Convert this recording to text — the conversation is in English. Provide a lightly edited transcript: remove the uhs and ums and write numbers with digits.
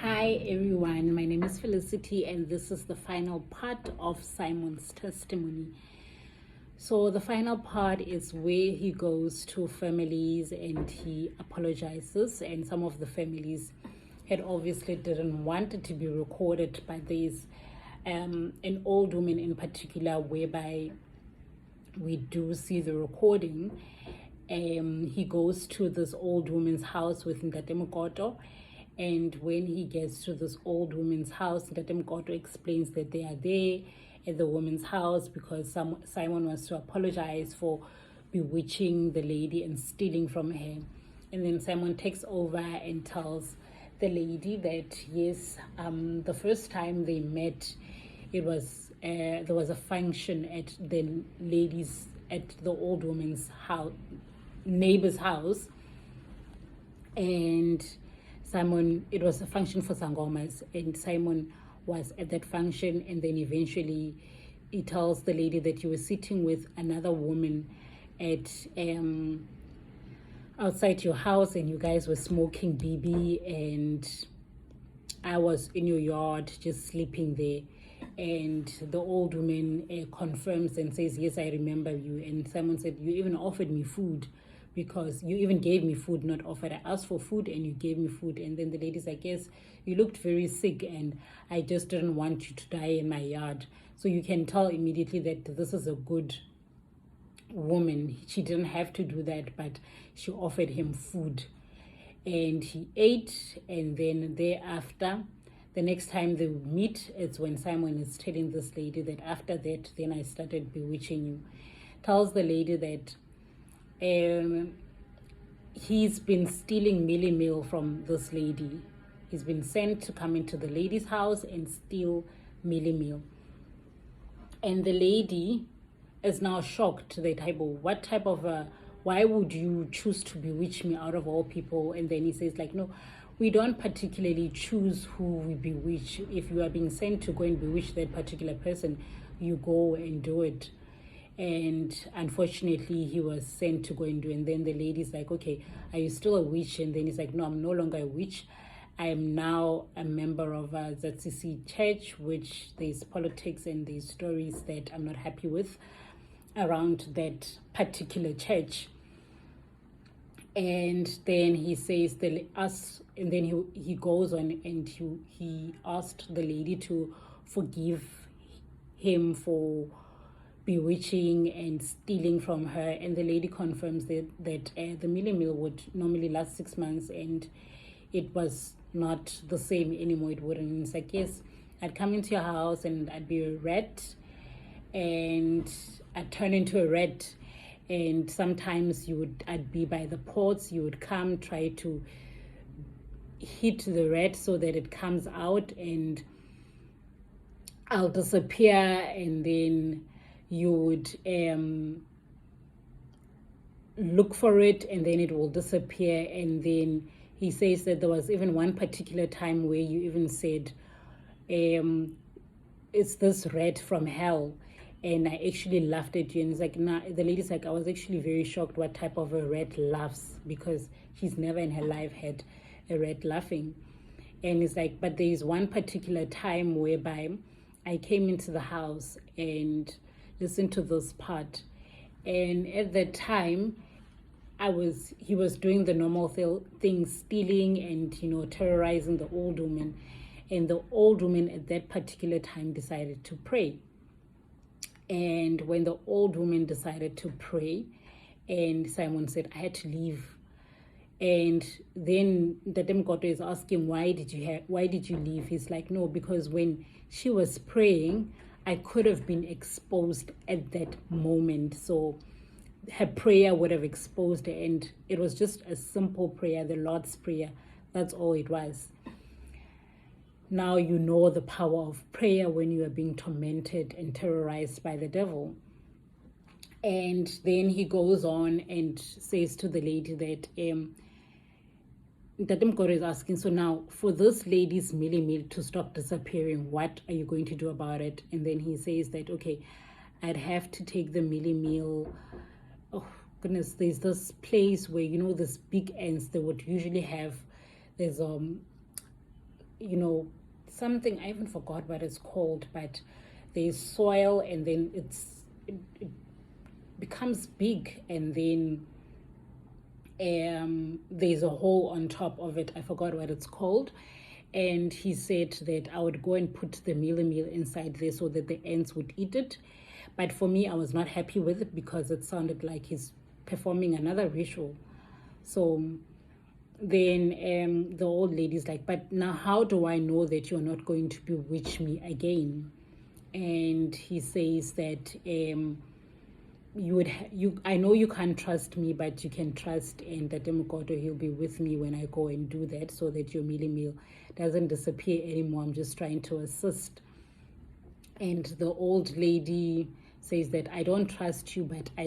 Hi everyone, my name is Felicity and this is the final part of Simon's testimony. So the final part is where he goes to families and he apologizes, and some of the families had obviously didn't want it to be recorded, but there's an old woman in particular whereby we do see the recording. He goes to this old woman's house with Ntatemokoto, and when he gets to this old woman's house, Ntatemokoto explains that they are there at the woman's house because Simon wants to apologize for bewitching the lady and stealing from her. And then Simon takes over and tells the lady that yes, the first time they met, it was there was a function at the ladies at the old woman's house, neighbor's house, and Simon, it was a function for Sangomas, and Simon was at that function, and then eventually he tells the lady that he was sitting with another woman at outside your house, and you guys were smoking BB, and I was in your yard just sleeping there. And the old woman confirms and says, yes, I remember you. And Simon said, you even offered me food, because you even gave me food, not offered. I asked for food and you gave me food. And then the lady's like, yes, you looked very sick and I just didn't want you to die in my yard. So you can tell immediately that this is a good woman. She didn't have to do that, but she offered him food and he ate. And then thereafter, the next time they meet, it's when Simon is telling this lady that after that, then I started bewitching you. Tells the lady that he's been stealing mealie meal from this lady. He's been sent to come into the lady's house and steal mealie meal. And the lady is now shocked. The type of, what type of why would you choose to bewitch me out of all people? And then he says like, no, we don't particularly choose who we bewitch. If you are being sent to go and bewitch that particular person, you go and do it. And unfortunately he was sent to go and do it. And then the lady's like, okay, are you still a witch? And then he's like, no, I'm no longer a witch. I am now a member of a ZCC church, which there's politics and there's stories that I'm not happy with around that particular church. And then he says and then he goes on and he asked the lady to forgive him for bewitching and stealing from her. And the lady confirms that the mealie meal would normally last 6 months, and it was not the same anymore. It wouldn't. And it's like, yes, I'd come into your house and I'd be a rat and I'd turn into a rat, and sometimes I'd be by the pots. You would come, try to hit the rat so that it comes out, and I'll disappear, and then you would look for it, and then it will disappear. And then he says that there was even one particular time where you even said, it's this rat from hell. And I actually laughed at you. And it's like, nah, the lady's like, I was actually very shocked what type of a rat laughs, because she's never in her life had a rat laughing. And it's like, but there is one particular time whereby I came into the house, and listen to this part. And at that time, he was doing the normal thing, stealing and, terrorizing the old woman. And the old woman at that particular time decided to pray. And when the old woman decided to pray, and Simon said, I had to leave. And then Ntatemokoto is asking, why did you leave? He's like, no, because when she was praying, I could have been exposed at that moment. So her prayer would have exposed her, and it was just a simple prayer, the Lord's Prayer. That's all it was. Now you know the power of prayer when you are being tormented and terrorized by the devil. And then he goes on and says to the lady that Ntatemokoto is asking, so now for this lady's mealie meal to stop disappearing, what are you going to do about it? And then he says that, okay, I'd have to take the mealie meal. Oh goodness, there's this place where, this big ants they would usually have, there's something, I even forgot what it's called, but there's soil, and then it becomes big, and then there's a hole on top of it. I forgot what it's called. And he said that I would go and put the meal inside there so that the ants would eat it. But for me, I was not happy with it because it sounded like he's performing another ritual. So then the old lady's like, but now how do I know that you're not going to bewitch me again? And he says that I know you can't trust me, but you can trust and that Demokoto, he'll be with me when I go and do that, so that your meal doesn't disappear anymore. I'm just trying to assist. And the old lady says that I don't trust you, but I